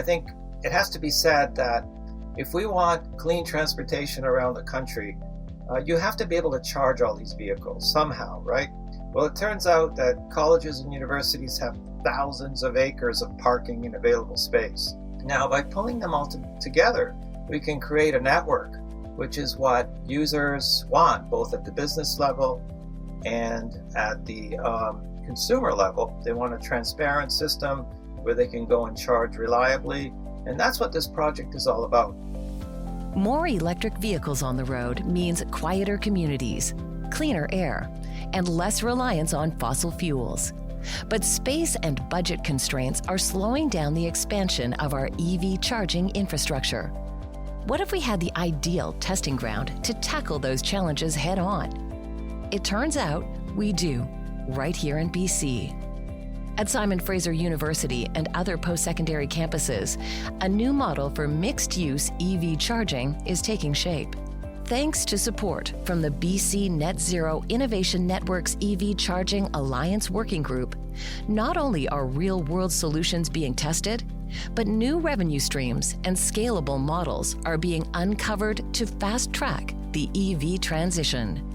I think it has to be said that if we want clean transportation around the country, you have to be able to charge all these vehicles somehow, right? Well, it turns out that colleges and universities have thousands of acres of parking and available space. Now, by pulling them all together, we can create a network, which is what users want, both at the business level and at the consumer level. They want a transparent system where they can go and charge reliably, and that's what this project is all about. More electric vehicles on the road means quieter communities, cleaner air, and less reliance on fossil fuels. But space and budget constraints are slowing down the expansion of our EV charging infrastructure. What if we had the ideal testing ground to tackle those challenges head on? It turns out we do, right here in BC. At Simon Fraser University and other post-secondary campuses, a new model for mixed-use EV charging is taking shape. Thanks to support from the BC Net Zero Innovation Network's EV Charging Alliance Working Group, not only are real-world solutions being tested, but new revenue streams and scalable models are being uncovered to fast-track the EV transition.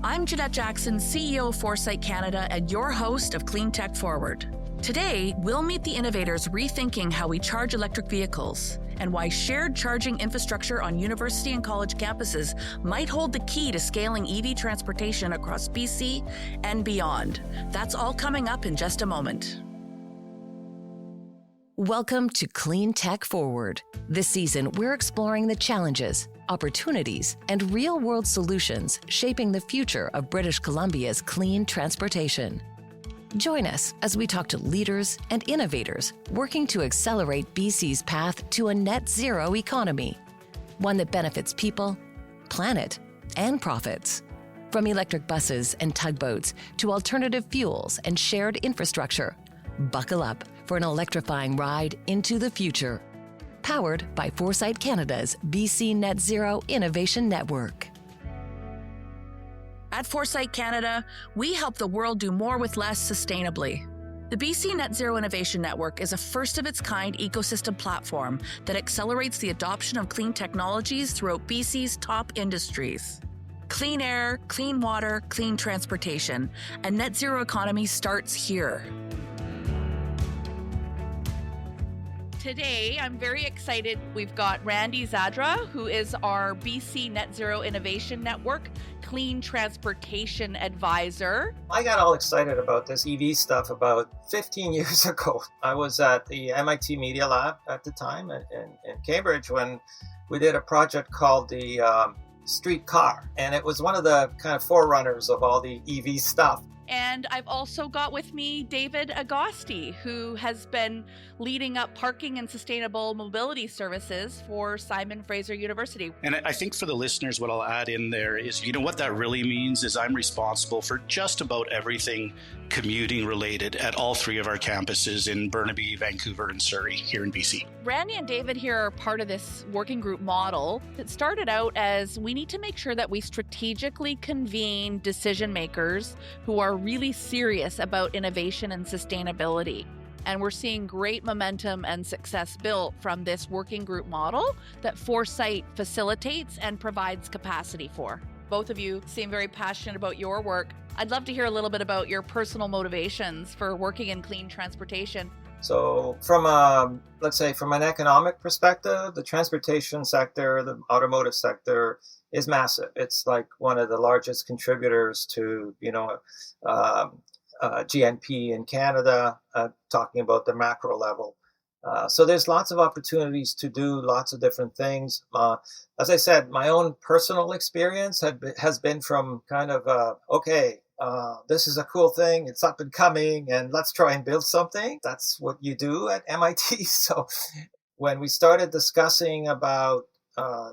I'm Jeanette Jackson, CEO of Foresight Canada and your host of Cleantech Forward. Today, we'll meet the innovators rethinking how we charge electric vehicles and why shared charging infrastructure on university and college campuses might hold the key to scaling EV transportation across BC and beyond. That's all coming up in just a moment. Welcome to Cleantech Forward. This season, we're exploring the challenges, opportunities, and real-world solutions shaping the future of British Columbia's clean transportation. Join us as we talk to leaders and innovators working to accelerate BC's path to a net zero economy, one that benefits people, planet, and profits. From electric buses and tugboats to alternative fuels and shared infrastructure, buckle up for an electrifying ride into the future. Powered by Foresight Canada's BC Net Zero Innovation Network. At Foresight Canada, we help the world do more with less sustainably. The BC Net Zero Innovation Network is a first-of-its-kind ecosystem platform that accelerates the adoption of clean technologies throughout BC's top industries. Clean air, clean water, clean transportation. A net zero economy starts here. Today, I'm very excited. We've got Randy Zadra, who is our BC Net Zero Innovation Network Clean Transportation Advisor. I got all excited about this EV stuff about 15 years ago. I was at the MIT Media Lab at the time in Cambridge when we did a project called the Street Car. And it was one of the kind of forerunners of all the EV stuff. And I've also got with me David Agosti, who has been leading up parking and sustainable mobility services for Simon Fraser University. And I think for the listeners, what I'll add in there is, what that really means is I'm responsible for just about everything commuting related at all three of our campuses in Burnaby, Vancouver, and Surrey here in BC. Randy and David here are part of this working group model that started out as we need to make sure that we strategically convene decision makers who are really serious about innovation and sustainability. And we're seeing great momentum and success built from this working group model that Foresight facilitates and provides capacity for. Both of you seem very passionate about your work. I'd love to hear a little bit about your personal motivations for working in clean transportation. So from, let's say, from an economic perspective, the transportation sector, the automotive sector is massive. It's like one of the largest contributors to, GNP in Canada, talking about the macro level. So there's lots of opportunities to do lots of different things. As I said, my own personal experience has been from kind of, this is a cool thing, it's up and coming, and let's try and build something. That's what you do at MIT. So when we started discussing about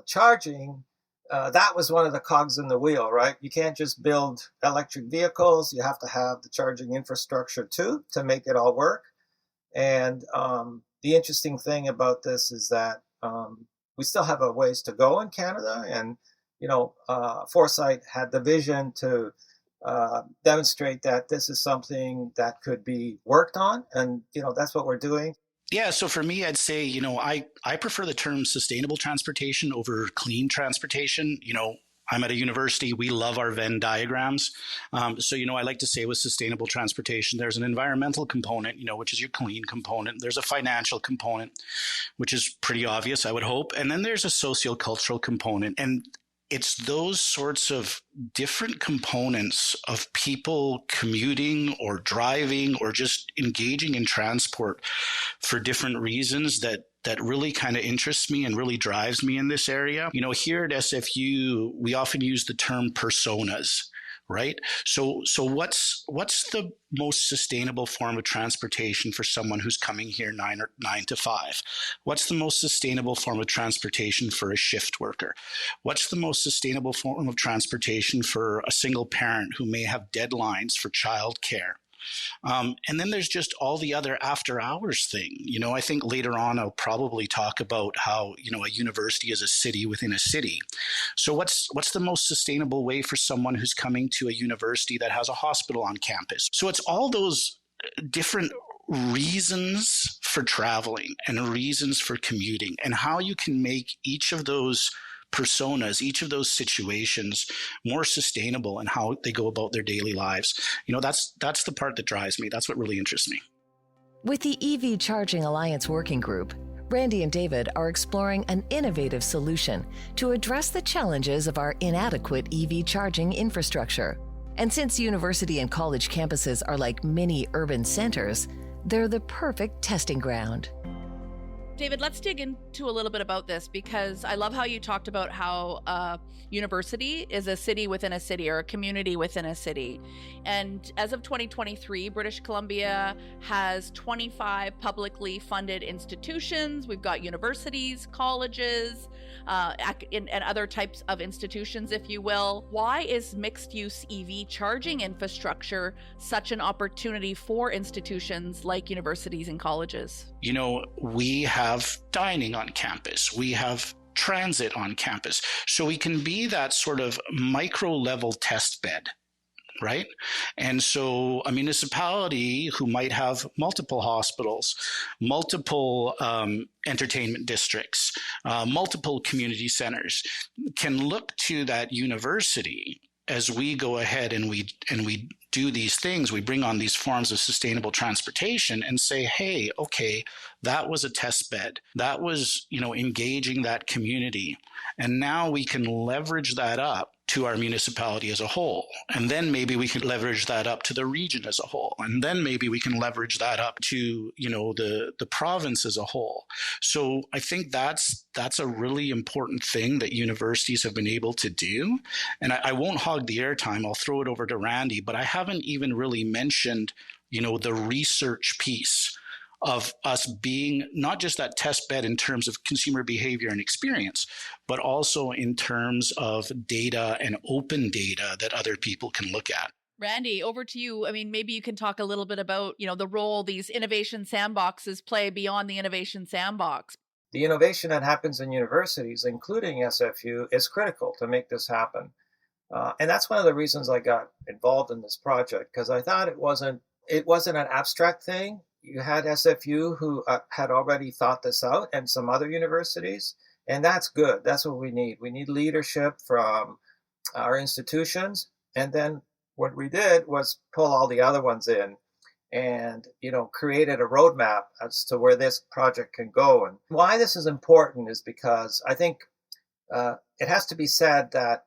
charging, that was one of the cogs in the wheel, right? You can't just build electric vehicles. You have to have the charging infrastructure too to make it all work. And the interesting thing about this is that we still have a ways to go in Canada. And, Foresight had the vision to demonstrate that this is something that could be worked on. And, that's what we're doing. Yeah, so for me, I'd say, I prefer the term sustainable transportation over clean transportation. I'm at a university. We love our Venn diagrams. So, I like to say with sustainable transportation, there's an environmental component, which is your clean component. There's a financial component, which is pretty obvious, I would hope. And then there's a sociocultural component. And it's those sorts of different components of people commuting or driving or just engaging in transport for different reasons that really kind of interests me and really drives me in this area. Here at SFU, we often use the term personas, right? So what's the most sustainable form of transportation for someone who's coming here 9 to 5? What's the most sustainable form of transportation for a shift worker? What's the most sustainable form of transportation for a single parent who may have deadlines for childcare? And then there's just all the other after hours thing. I think later on I'll probably talk about how, a university is a city within a city. So what's the most sustainable way for someone who's coming to a university that has a hospital on campus? So it's all those different reasons for traveling and reasons for commuting, and how you can make each of those personas, each of those situations more sustainable and how they go about their daily lives. That's the part that drives me. That's what really interests me. With the EV Charging Alliance Working Group, Randy and David are exploring an innovative solution to address the challenges of our inadequate EV charging infrastructure. And since university and college campuses are like mini urban centers, they're the perfect testing ground. David, let's dig into a little bit about this, because I love how you talked about how a university is a city within a city, or a community within a city. And as of 2023, British Columbia has 25 publicly funded institutions. We've got universities, colleges, and other types of institutions, if you will. Why is mixed-use EV charging infrastructure such an opportunity for institutions like universities and colleges? We have dining on campus. We have transit on campus. So we can be that sort of micro level test bed, right? And so a municipality who might have multiple hospitals, multiple entertainment districts, multiple community centers can look to that university as we go ahead and we do these things. We bring on these forms of sustainable transportation and say, hey, okay, that was a test bed. That was, engaging that community. And now we can leverage that up to our municipality as a whole. And then maybe we can leverage that up to the region as a whole. And then maybe we can leverage that up to, the province as a whole. So I think that's a really important thing that universities have been able to do. And I won't hog the airtime. I'll throw it over to Randy, but I haven't even really mentioned, the research piece of us being not just that test bed in terms of consumer behavior and experience, but also in terms of data and open data that other people can look at. Randy, over to you. I mean, maybe you can talk a little bit about, the role these innovation sandboxes play beyond the innovation sandbox. The innovation that happens in universities, including SFU, is critical to make this happen. And that's one of the reasons I got involved in this project, because I thought it wasn't an abstract thing. You had SFU who had already thought this out, and some other universities, and that's good. That's what we need. We need leadership from our institutions, and then what we did was pull all the other ones in and, created a roadmap as to where this project can go. And why this is important is because I think it has to be said that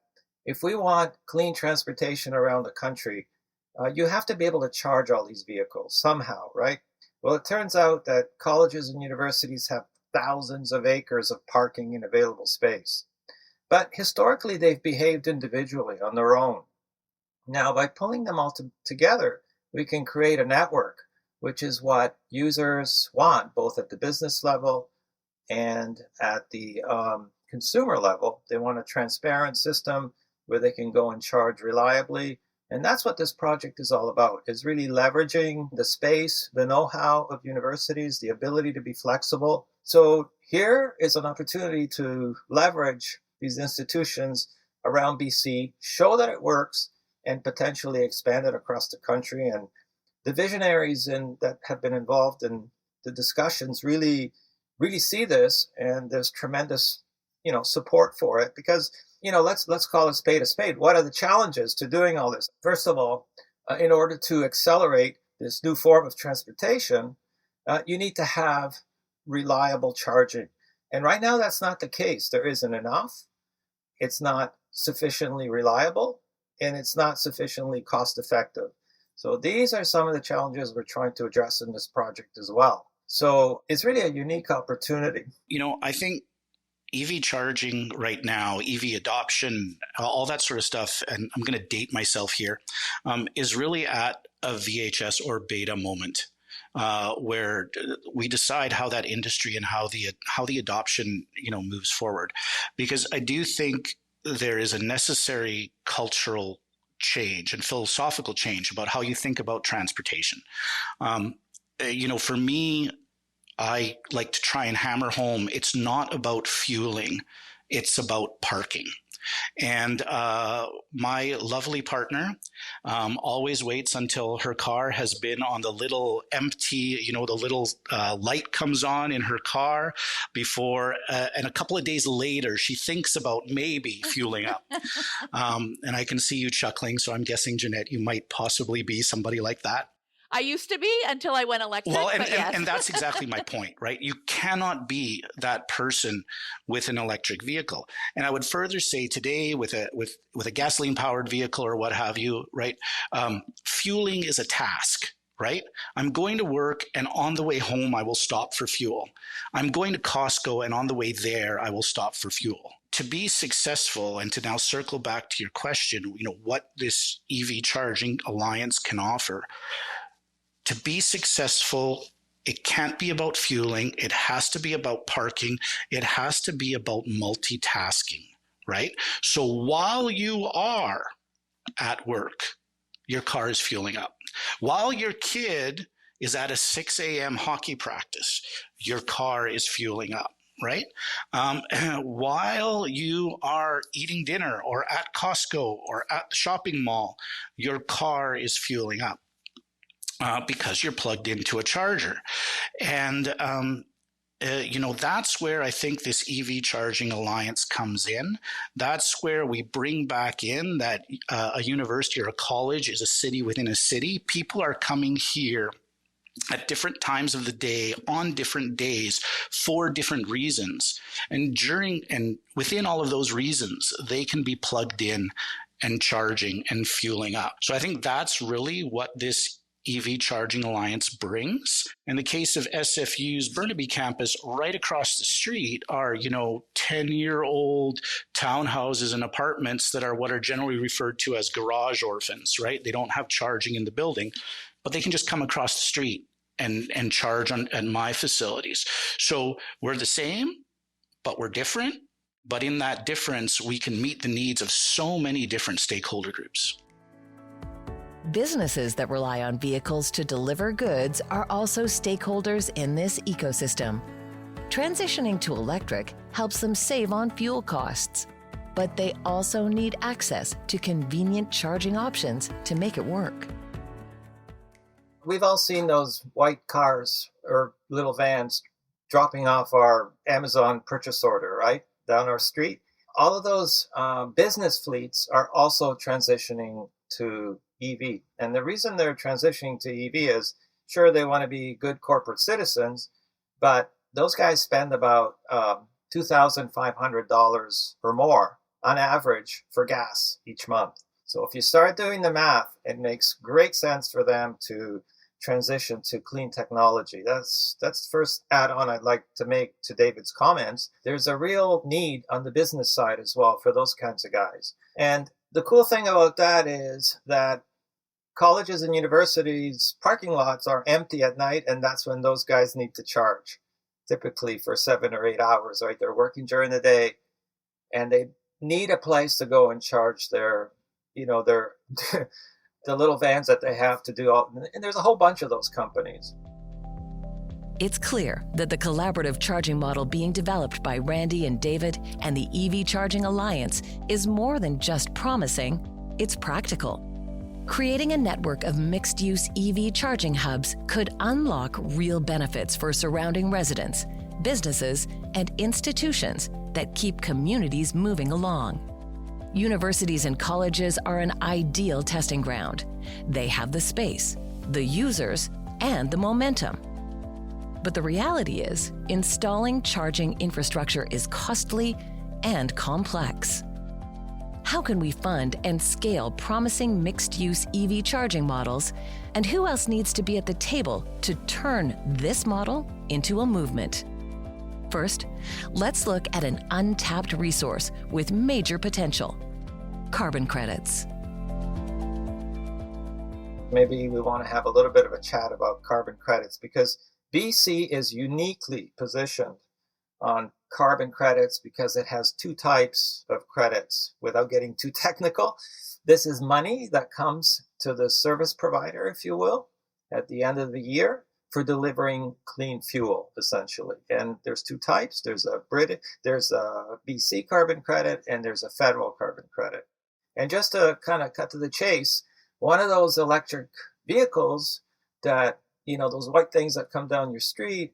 if we want clean transportation around the country, you have to be able to charge all these vehicles somehow, right? Well, it turns out that colleges and universities have thousands of acres of parking and available space. But historically, they've behaved individually on their own. Now, by pulling them all together, we can create a network, which is what users want, both at the business level and at the consumer level. They want a transparent system where they can go and charge reliably. And that's what this project is all about, is really leveraging the space, the know-how of universities, the ability to be flexible. So here is an opportunity to leverage these institutions around BC, show that it works, and potentially expand it across the country. And the visionaries that have been involved in the discussions really see this, and there's tremendous, support for it because, let's call a spade a spade. What are the challenges to doing all this? First of all, in order to accelerate this new form of transportation, you need to have reliable charging. And right now, that's not the case. There isn't enough. It's not sufficiently reliable, and it's not sufficiently cost effective. So these are some of the challenges we're trying to address in this project as well. So it's really a unique opportunity. I think EV charging right now, EV adoption, all that sort of stuff, and I'm going to date myself here, is really at a VHS or beta moment. Where we decide how that industry and how the adoption moves forward, because I do think there is a necessary cultural change and philosophical change about how you think about transportation. For me, I like to try and hammer home it's not about fueling, it's about parking. And my lovely partner always waits until her car has been on the little empty, the little light comes on in her car before, and a couple of days later, she thinks about maybe fueling up. And I can see you chuckling, so I'm guessing, Jeanette, you might possibly be somebody like that. I used to be until I went electric. Well, yes. and that's exactly my point, right? You cannot be that person with an electric vehicle. And I would further say today with a gasoline powered vehicle or what have you, right? Fueling is a task, right? I'm going to work and on the way home, I will stop for fuel. I'm going to Costco and on the way there, I will stop for fuel. To be successful, and to now circle back to your question, what this EV charging alliance can offer. To be successful, it can't be about fueling. It has to be about parking. It has to be about multitasking, right? So while you are at work, your car is fueling up. While your kid is at a 6 a.m. hockey practice, your car is fueling up, right? While you are eating dinner or at Costco or at the shopping mall, your car is fueling up. Because you're plugged into a charger. And, that's where I think this EV Charging Alliance comes in. That's where we bring back in that a university or a college is a city within a city. People are coming here at different times of the day, on different days, for different reasons. And within all of those reasons, they can be plugged in and charging and fueling up. So I think that's really what this EV Charging Alliance brings. In the case of SFU's Burnaby campus, right across the street are, 10-year-old townhouses and apartments that are what are generally referred to as garage orphans, right? They don't have charging in the building, but they can just come across the street and charge at my facilities. So we're the same, but we're different. But in that difference, we can meet the needs of so many different stakeholder groups. Businesses that rely on vehicles to deliver goods are also stakeholders in this ecosystem. Transitioning to electric helps them save on fuel costs, but they also need access to convenient charging options to make it work. We've all seen those white cars or little vans dropping off our Amazon purchase order, right, down our street. All of those business fleets are also transitioning to EV. And the reason they're transitioning to EV is, sure, they want to be good corporate citizens, but those guys spend about $2,500 or more on average for gas each month. So if you start doing the math, it makes great sense for them to transition to clean technology. That's the first add-on I'd like to make to David's comments. There's a real need on the business side as well for those kinds of guys. And the cool thing about that is that colleges and universities' parking lots are empty at night, and that's when those guys need to charge, typically for 7 or 8 hours, right? They're working during the day, and they need a place to go and charge their the little vans that they have to do all, and there's a whole bunch of those companies. It's clear that the collaborative charging model being developed by Randy and David and the EV Charging Alliance is more than just promising, it's practical. Creating a network of mixed-use EV charging hubs could unlock real benefits for surrounding residents, businesses, and institutions that keep communities moving along. Universities and colleges are an ideal testing ground. They have the space, the users, and the momentum. But the reality is, installing charging infrastructure is costly and complex. How can we fund and scale promising mixed-use EV charging models, and who else needs to be at the table to turn this model into a movement? First, let's look at an untapped resource with major potential: carbon credits. Maybe we want to have a little bit of a chat about carbon credits, because BC is uniquely positioned on carbon credits because it has two types of credits. Without getting too technical, this is money that comes to the service provider, if you will, at the end of the year for delivering clean fuel, essentially. And there's two types. There's a BC carbon credit, and there's a federal carbon credit. And just to kind of cut to the chase, one of those electric vehicles that, those white things that come down your street,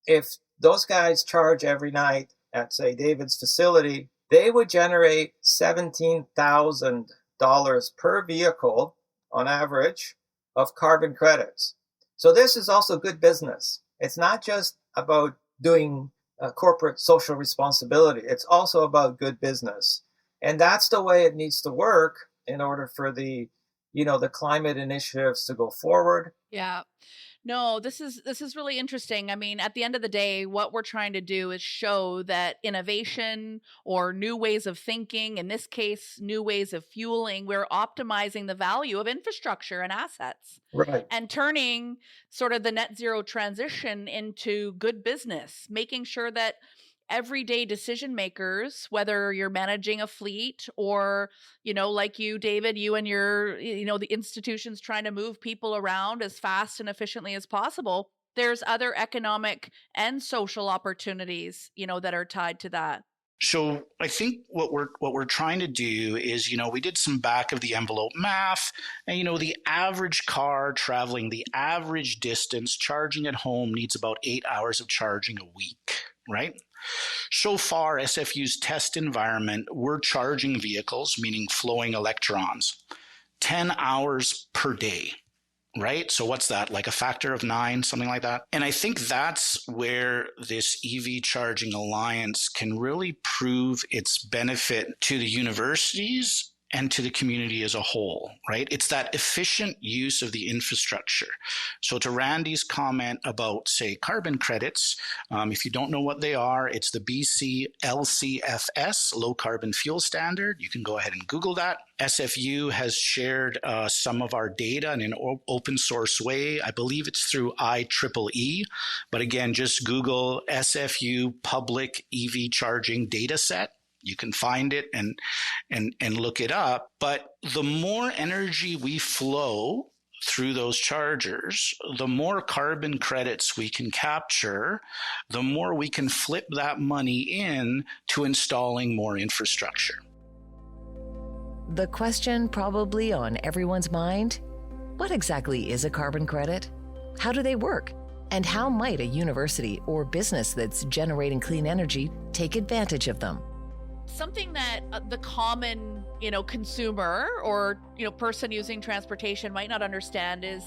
if those guys charge every night at, say, David's facility, they would generate $17,000 per vehicle on average of carbon credits. So this is also good business. It's not just about doing corporate social responsibility. It's also about good business. And that's the way it needs to work in order for the climate initiatives to go forward. Yeah. No, this is really interesting. I mean, at the end of the day, what we're trying to do is show that innovation or new ways of thinking, in this case, new ways of fueling, we're optimizing the value of infrastructure and assets. Right. And turning sort of the net zero transition into good business, making sure that everyday decision makers, whether you're managing a fleet or, like you, David, you and your, the institutions trying to move people around as fast and efficiently as possible, there's other economic and social opportunities, that are tied to that. So I think what we're trying to do is, we did some back of the envelope math, and the average car traveling the average distance charging at home needs about 8 hours of charging a week, right? So far, SFU's test environment, we're charging vehicles, meaning flowing electrons, 10 hours per day, right? So what's that, like a factor of 9, something like that? And I think that's where this EV Charging Alliance can really prove its benefit to the universities and to the community as a whole, right? It's that efficient use of the infrastructure. So to Randy's comment about, say, carbon credits, if you don't know what they are, it's the BC LCFS, Low Carbon Fuel Standard. You can go ahead and Google that. SFU has shared some of our data in an open source way. I believe it's through IEEE, but again, just Google SFU public EV charging data set. You can find it and look it up. But the more energy we flow through those chargers, the more carbon credits we can capture, the more we can flip that money in to installing more infrastructure. The question probably on everyone's mind: what exactly is a carbon credit? How do they work? And how might a university or business that's generating clean energy take advantage of them? Something that the common, consumer or, person using transportation might not understand is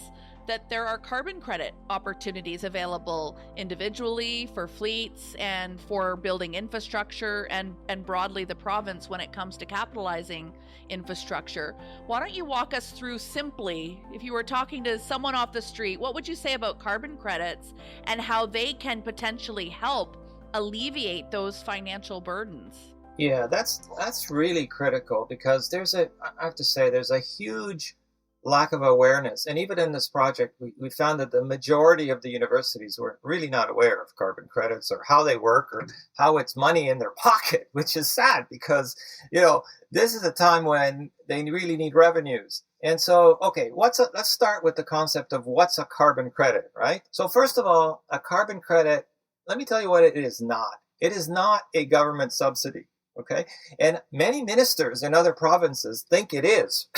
that there are carbon credit opportunities available individually for fleets and for building infrastructure and broadly the province when it comes to capitalizing infrastructure. Why don't you walk us through simply, if you were talking to someone off the street, what would you say about carbon credits and how they can potentially help alleviate those financial burdens? Yeah, that's really critical, because I have to say, there's a huge lack of awareness. And even in this project, we found that the majority of the universities were really not aware of carbon credits or how they work or how it's money in their pocket, which is sad because, this is a time when they really need revenues. And so, okay, let's start with the concept of what's a carbon credit, right? So first of all, a carbon credit, let me tell you what it is not. It is not a government subsidy. Okay. And many ministers in other provinces think it is,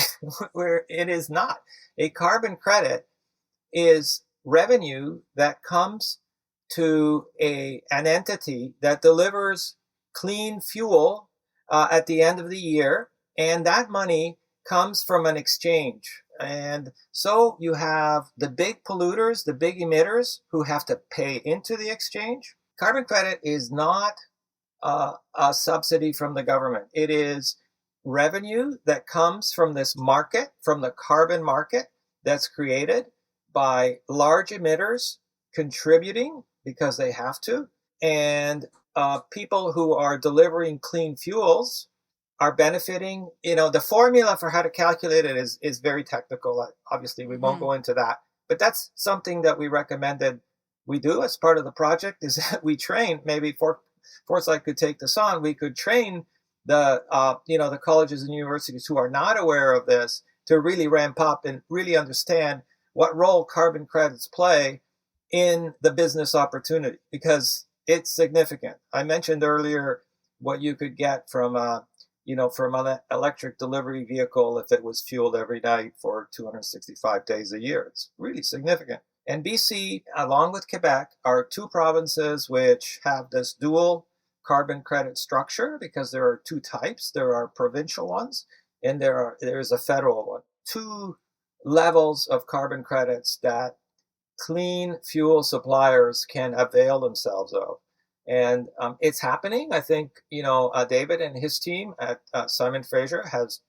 where it is not. A carbon credit is revenue that comes to an entity that delivers clean fuel at the end of the year, and that money comes from an exchange. And so you have the big polluters, the big emitters who have to pay into the exchange. Carbon credit is not a subsidy from the government. It is revenue that comes from this market, from the carbon market that's created by large emitters contributing because they have to, and people who are delivering clean fuels are benefiting. The formula for how to calculate it is very technical. Obviously, we won't go into that, but that's something that we recommended we do as part of the project, is that we train, maybe Foresight could take this on, we could train the colleges and universities who are not aware of this to really ramp up and really understand what role carbon credits play in the business opportunity, because it's significant. I mentioned earlier what you could get from an electric delivery vehicle if it was fueled every night for 265 days a year. It's really significant. And BC, along with Quebec, are two provinces which have this dual carbon credit structure, because there are two types. There are provincial ones and there is a federal one. Two levels of carbon credits that clean fuel suppliers can avail themselves of. And it's happening. I think, David and his team at Simon Fraser has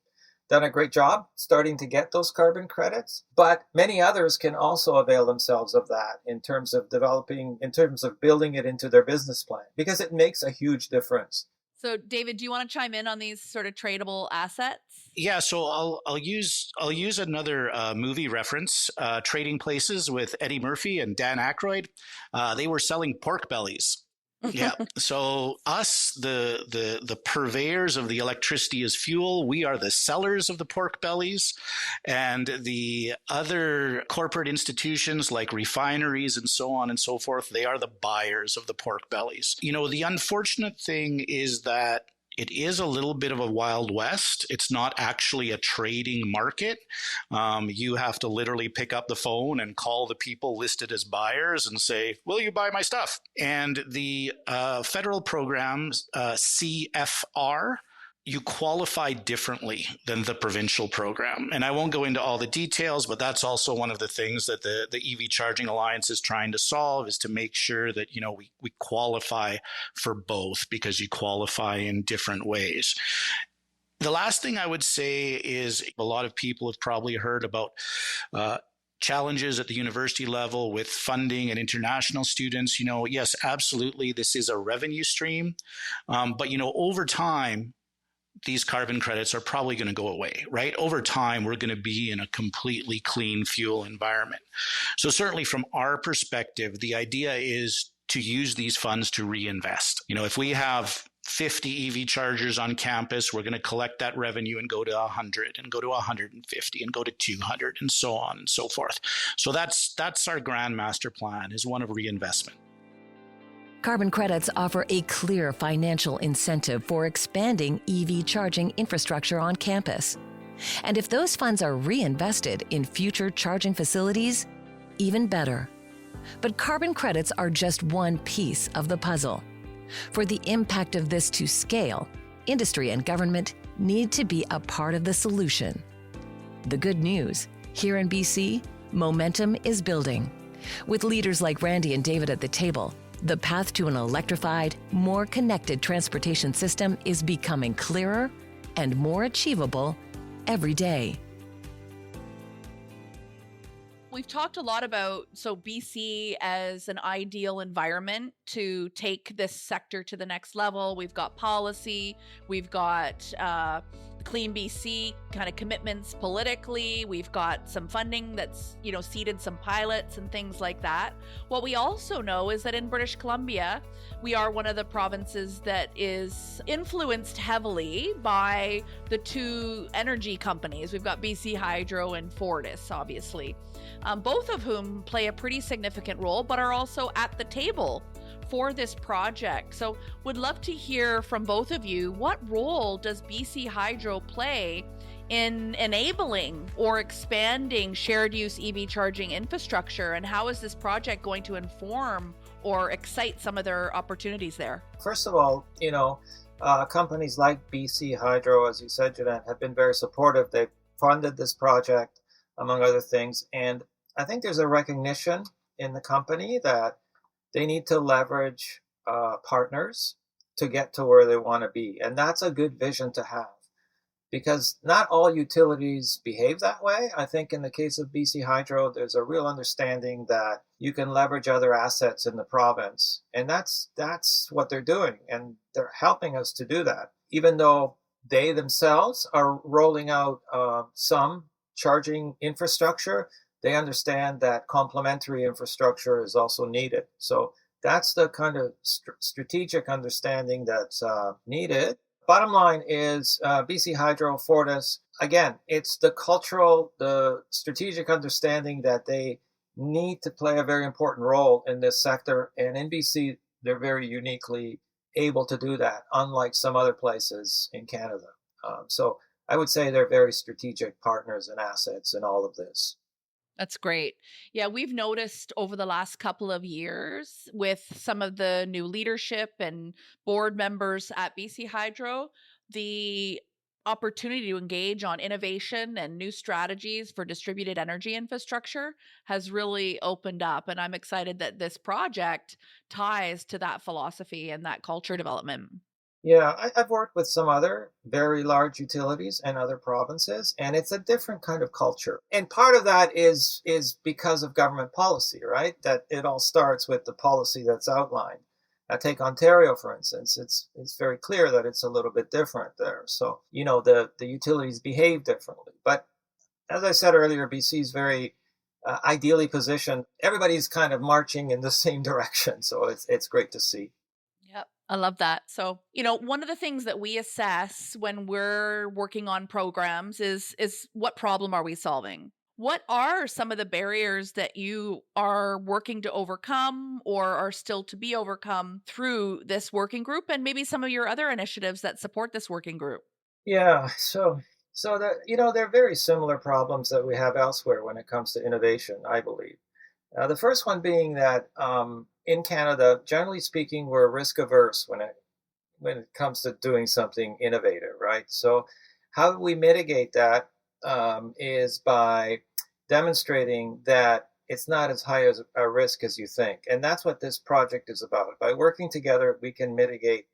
done a great job starting to get those carbon credits, but many others can also avail themselves of that in terms of building it into their business plan, because it makes a huge difference. So, David, do you want to chime in on these sort of tradable assets? Yeah, so I'll use another movie reference, Trading Places with Eddie Murphy and Dan Aykroyd. They were selling pork bellies. Yeah. So us, the purveyors of the electricity as fuel, we are the sellers of the pork bellies, and the other corporate institutions like refineries and so on and so forth, they are the buyers of the pork bellies. The unfortunate thing is that it is a little bit of a Wild West. It's not actually a trading market. You have to literally pick up the phone and call the people listed as buyers and say, will you buy my stuff? And the federal program, CFR, you qualify differently than the provincial program. And I won't go into all the details, but that's also one of the things that the EV Charging Alliance is trying to solve, is to make sure that, we qualify for both, because you qualify in different ways. The last thing I would say is a lot of people have probably heard about challenges at the university level with funding and international students. Yes, absolutely, this is a revenue stream. But, over time, these carbon credits are probably going to go away, right? Over time, we're going to be in a completely clean fuel environment. So certainly from our perspective, the idea is to use these funds to reinvest. If we have 50 EV chargers on campus, we're going to collect that revenue and go to 100 and go to 150 and go to 200 and so on and so forth. So that's our grand master plan, is one of reinvestment. Carbon credits offer a clear financial incentive for expanding EV charging infrastructure on campus. And if those funds are reinvested in future charging facilities, even better. But carbon credits are just one piece of the puzzle. For the impact of this to scale, industry and government need to be a part of the solution. The good news, here in BC, momentum is building. With leaders like Randy and David at the table, the path to an electrified, more connected transportation system is becoming clearer and more achievable every day. We've talked a lot about BC as an ideal environment to take this sector to the next level. We've got policy, we've got Clean BC kind of commitments politically. We've got some funding that's, seeded some pilots and things like that. What we also know is that in British Columbia, we are one of the provinces that is influenced heavily by the two energy companies. We've got BC Hydro and Fortis, obviously, both of whom play a pretty significant role, but are also at the table for this project. So would love to hear from both of you, what role does BC Hydro play in enabling or expanding shared use EV charging infrastructure, and how is this project going to inform or excite some of their opportunities there? First of all, companies like BC Hydro, as you said, Jeanette, have been very supportive. They've funded this project, among other things. And I think there's a recognition in the company that they need to leverage partners to get to where they want to be. And that's a good vision to have, because not all utilities behave that way. I think in the case of BC Hydro, there's a real understanding that you can leverage other assets in the province. And that's what they're doing. And they're helping us to do that, even though they themselves are rolling out some charging infrastructure. They understand that complementary infrastructure is also needed. So that's the kind of strategic understanding that's needed. Bottom line is BC Hydro, Fortis, again, it's the cultural, the strategic understanding that they need to play a very important role in this sector. And in BC, they're very uniquely able to do that, unlike some other places in Canada. So I would say they're very strategic partners and assets in all of this. That's great. Yeah, we've noticed over the last couple of years with some of the new leadership and board members at BC Hydro, the opportunity to engage on innovation and new strategies for distributed energy infrastructure has really opened up. And I'm excited that this project ties to that philosophy and that culture development. Yeah, I've worked with some other very large utilities in other provinces, and it's a different kind of culture. And part of that is because of government policy, right? That it all starts with the policy that's outlined. Take Ontario, for instance. It's very clear that it's a little bit different there. So, the utilities behave differently. But as I said earlier, BC is very ideally positioned. Everybody's kind of marching in the same direction. So it's great to see. Yep, I love that. So, one of the things that we assess when we're working on programs is what problem are we solving? What are some of the barriers that you are working to overcome or are still to be overcome through this working group, and maybe some of your other initiatives that support this working group? Yeah, so that they're very similar problems that we have elsewhere when it comes to innovation, I believe. The first one being that in Canada, generally speaking, we're risk averse when it comes to doing something innovative, right? So how we mitigate that is by demonstrating that it's not as high as a risk as you think. And that's what this project is about. By working together, we can mitigate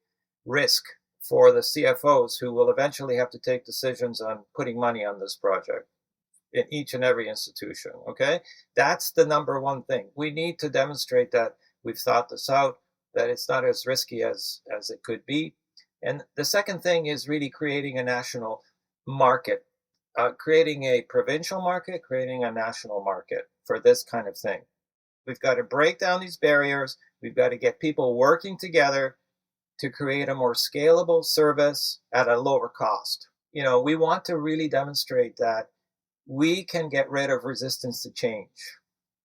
risk for the CFOs who will eventually have to take decisions on putting money on this project in each and every institution, okay? That's the number one thing. We need to demonstrate that we've thought this out, that it's not as risky as it could be. And the second thing is really creating a national market, creating a provincial market, creating a national market for this kind of thing. We've got to break down these barriers. We've got to get people working together to create a more scalable service at a lower cost. We want to really demonstrate that we can get rid of resistance to change,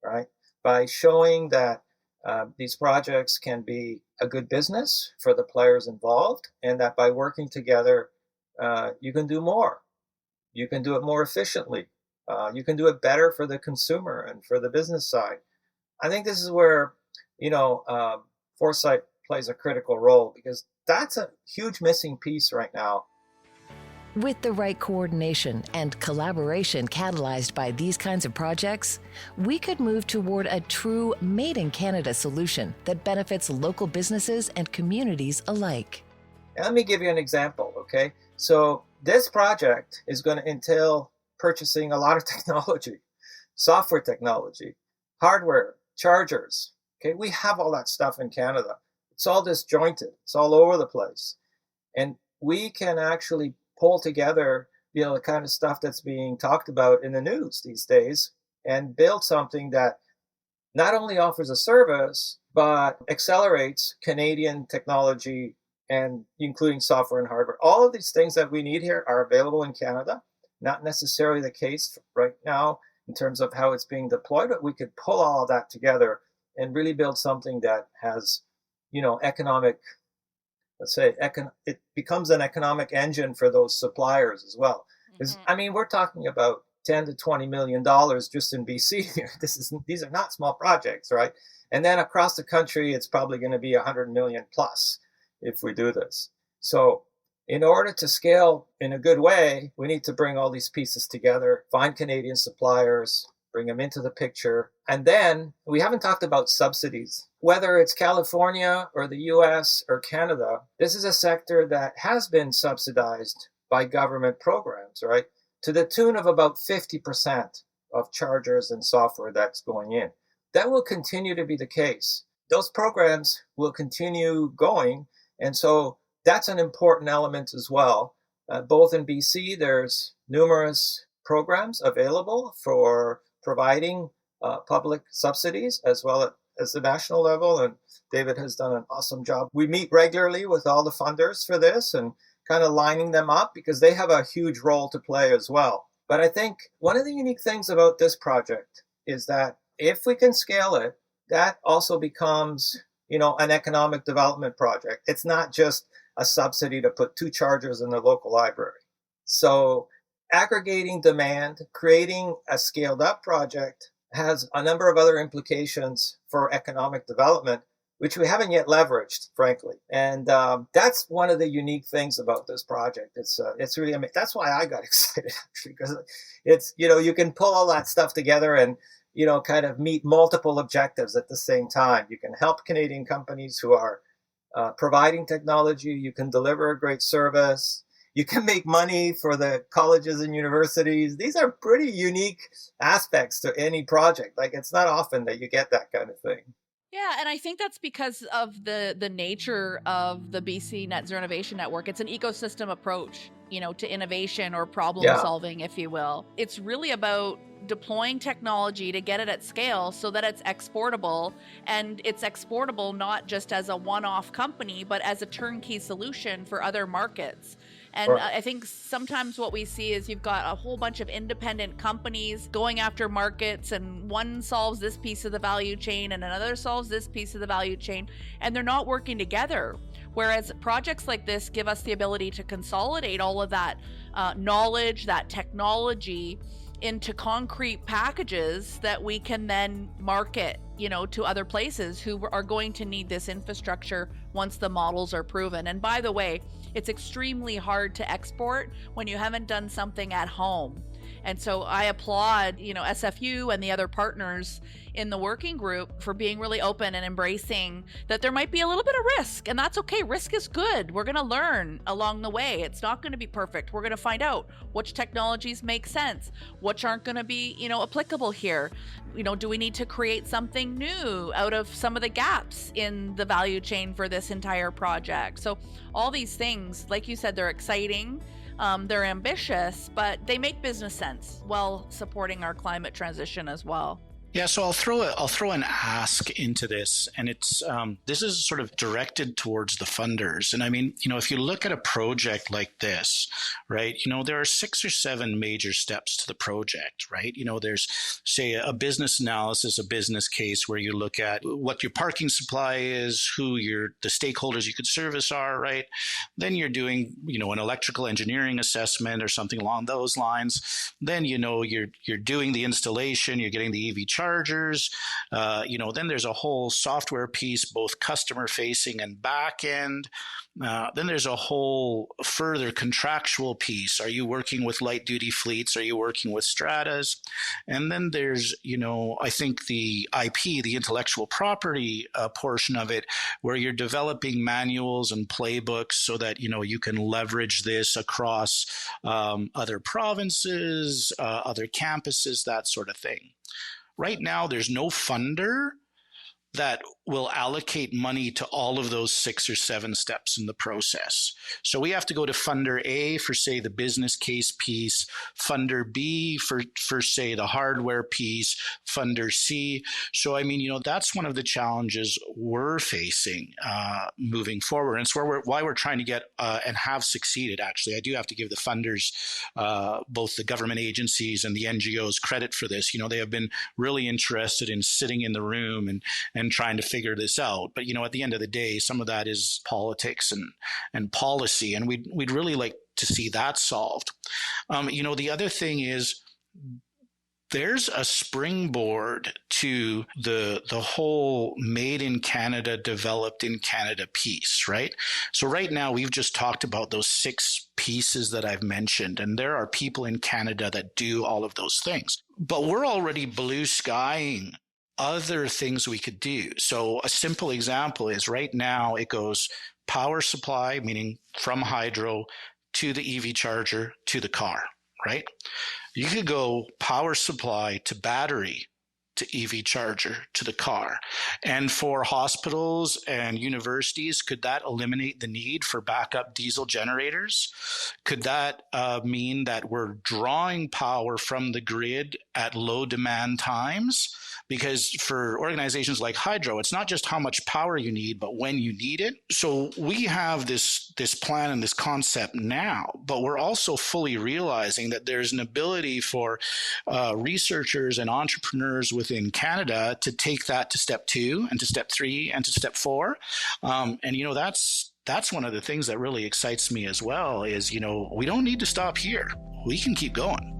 right? By showing that these projects can be a good business for the players involved, and that by working together, you can do more. You can do it more efficiently. You can do it better for the consumer and for the business side. I think this is where, foresight plays a critical role, because that's a huge missing piece right now. With the right coordination and collaboration catalyzed by these kinds of projects, we could move toward a true made-in-Canada solution that benefits local businesses and communities alike. Let me give you an example, okay? So this project is going to entail purchasing a lot of technology, software technology, hardware, chargers, okay? We have all that stuff in Canada. It's all disjointed. It's all over the place. And we can actually pull together, the kind of stuff that's being talked about in the news these days and build something that not only offers a service, but accelerates Canadian technology, and including software and hardware. All of these things that we need here are available in Canada. Not necessarily the case right now in terms of how it's being deployed, but we could pull all of that together and really build something that has economic, let's say, it becomes an economic engine for those suppliers as well. Because I mean, we're talking about $10 to $20 million just in BC here. These are not small projects, right? And then across the country, it's probably going to be 100 million plus if we do this. So in order to scale in a good way, we need to bring all these pieces together, find Canadian suppliers, bring them into the picture. And then we haven't talked about subsidies. Whether it's California or the US or Canada, this is a sector that has been subsidized by government programs, right? To the tune of about 50% of chargers and software that's going in. That will continue to be the case. Those programs will continue going. And so that's an important element as well. Both in BC, there's numerous programs available for providing public subsidies as well as the national level. And David has done an awesome job. We meet regularly with all the funders for this and kind of lining them up because they have a huge role to play as well. But I think one of the unique things about this project is that if we can scale it, that also becomes, an economic development project. It's not just a subsidy to put 2 chargers in the local library. So aggregating demand, creating a scaled up project has a number of other implications for economic development, which we haven't yet leveraged, frankly. And that's one of the unique things about this project. It's really amazing. That's why I got excited, actually, because it's, you can pull all that stuff together and, kind of meet multiple objectives at the same time. You can help Canadian companies who are providing technology. You can deliver a great service. You can make money for the colleges and universities. These are pretty unique aspects to any project. Like, it's not often that you get that kind of thing. Yeah, and I think that's because of the nature of the BC Net Zero Innovation Network. It's an ecosystem approach, to innovation or problem solving, if you will. It's really about deploying technology to get it at scale so that it's exportable, and it's exportable not just as a one-off company, but as a turnkey solution for other markets. And I think sometimes what we see is you've got a whole bunch of independent companies going after markets, and one solves this piece of the value chain and another solves this piece of the value chain, and they're not working together. Whereas projects like this give us the ability to consolidate all of that knowledge, that technology, into concrete packages that we can then market, to other places who are going to need this infrastructure once the models are proven. And by the way, it's extremely hard to export when you haven't done something at home. And so I applaud, SFU and the other partners in the working group for being really open and embracing that there might be a little bit of risk, and that's okay. Risk is good. We're going to learn along the way. It's not going to be perfect. We're going to find out which technologies make sense, which aren't going to be, applicable here. Do we need to create something new out of some of the gaps in the value chain for this entire project? So all these things, like you said, they're exciting. They're ambitious, but they make business sense while supporting our climate transition as well. Yeah, so I'll throw an ask into this, and it's this is sort of directed towards the funders. And I mean, if you look at a project like this, right, there are 6 or 7 major steps to the project, right? There's, say, a business analysis, a business case where you look at what your parking supply is, who the stakeholders you could service are, right? Then you're doing, an electrical engineering assessment or something along those lines. Then, you're doing the installation, you're getting the EV chargers, then there's a whole software piece, both customer facing and back end. Then there's a whole further contractual piece. Are you working with light duty fleets? Are you working with stratas? And then there's, I think the IP, the intellectual property portion of it, where you're developing manuals and playbooks so that, you can leverage this across other provinces, other campuses, that sort of thing. Right now, there's no funder that will allocate money to all of those 6 or 7 steps in the process. So we have to go to funder A for, say, the business case piece, funder B for say, the hardware piece, funder C. So, I mean, that's one of the challenges we're facing moving forward. And it's why we're trying to get and have succeeded, actually. I do have to give the funders, both the government agencies and the NGOs, credit for this. They have been really interested in sitting in the room and trying to figure this out. But, at the end of the day, some of that is politics and policy, and we'd really like to see that solved. The other thing is, there's a springboard to the whole made in Canada, developed in Canada piece, right? So right now we've just talked about those 6 pieces that I've mentioned, and there are people in Canada that do all of those things. But we're already blue skying other things we could do. So a simple example is right now it goes power supply, meaning from hydro to the EV charger to the car, right? You could go power supply to battery to EV charger to the car. And for hospitals and universities, could that eliminate the need for backup diesel generators? Could that mean that we're drawing power from the grid at low demand times? Because for organizations like hydro, it's not just how much power you need, but when you need it. So we have this plan and this concept now, but we're also fully realizing that there's an ability for researchers and entrepreneurs within Canada to take that to step 2 and to step 3 and to step 4. That's one of the things that really excites me as well is, we don't need to stop here. We can keep going.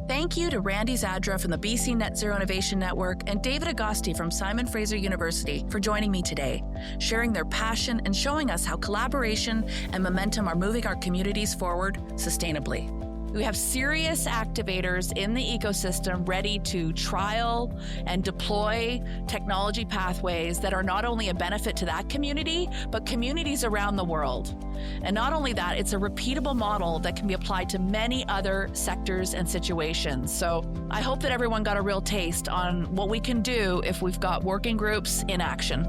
Thank you to Randy Zadra from the BC Net Zero Innovation Network and David Agosti from Simon Fraser University for joining me today, sharing their passion and showing us how collaboration and momentum are moving our communities forward sustainably. We have serious activators in the ecosystem ready to trial and deploy technology pathways that are not only a benefit to that community, but communities around the world. And not only that, it's a repeatable model that can be applied to many other sectors and situations. So I hope that everyone got a real taste on what we can do if we've got working groups in action.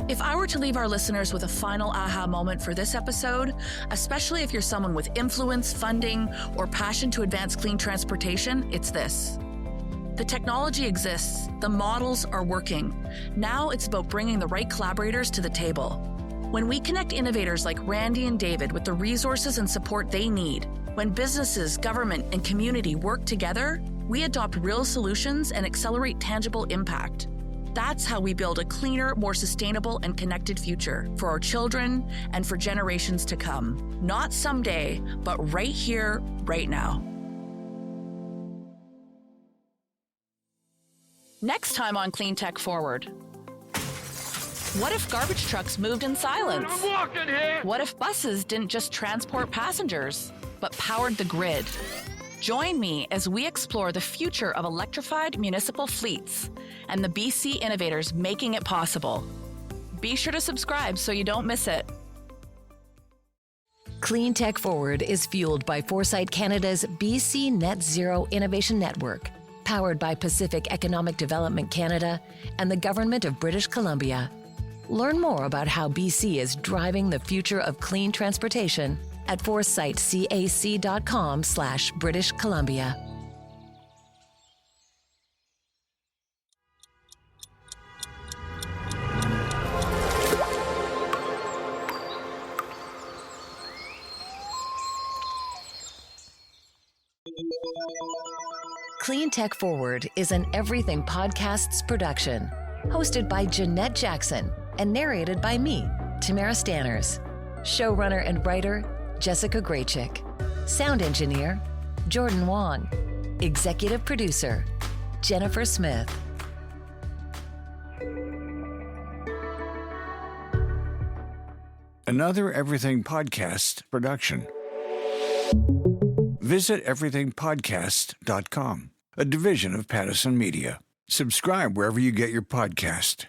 If I were to leave our listeners with a final aha moment for this episode, especially if you're someone with influence, funding, or passion to advance clean transportation, it's this. The technology exists, the models are working. Now it's about bringing the right collaborators to the table. When we connect innovators like Randy and David with the resources and support they need, when businesses, government, and community work together, we adopt real solutions and accelerate tangible impact. That's how we build a cleaner, more sustainable, and connected future for our children and for generations to come. Not someday, but right here, right now. Next time on Cleantech Forward. What if garbage trucks moved in silence? I'm walking here! What if buses didn't just transport passengers, but powered the grid? Join me as we explore the future of electrified municipal fleets and the BC innovators making it possible. Be sure to subscribe so you don't miss it. Cleantech Forward is fueled by Foresight Canada's BC Net Zero Innovation Network, powered by Pacific Economic Development Canada and the Government of British Columbia. Learn more about how BC is driving the future of clean transportation at foresightcac.com/British Columbia. Cleantech Forward is an Everything Podcasts production, hosted by Jeanette Jackson and narrated by me, Tamara Stanners. Showrunner and writer, Jessica Graychick. Sound engineer, Jordan Wong. Executive producer, Jennifer Smith. Another Everything Podcast production. Visit everythingpodcast.com, a division of Pattison Media. Subscribe wherever you get your podcast.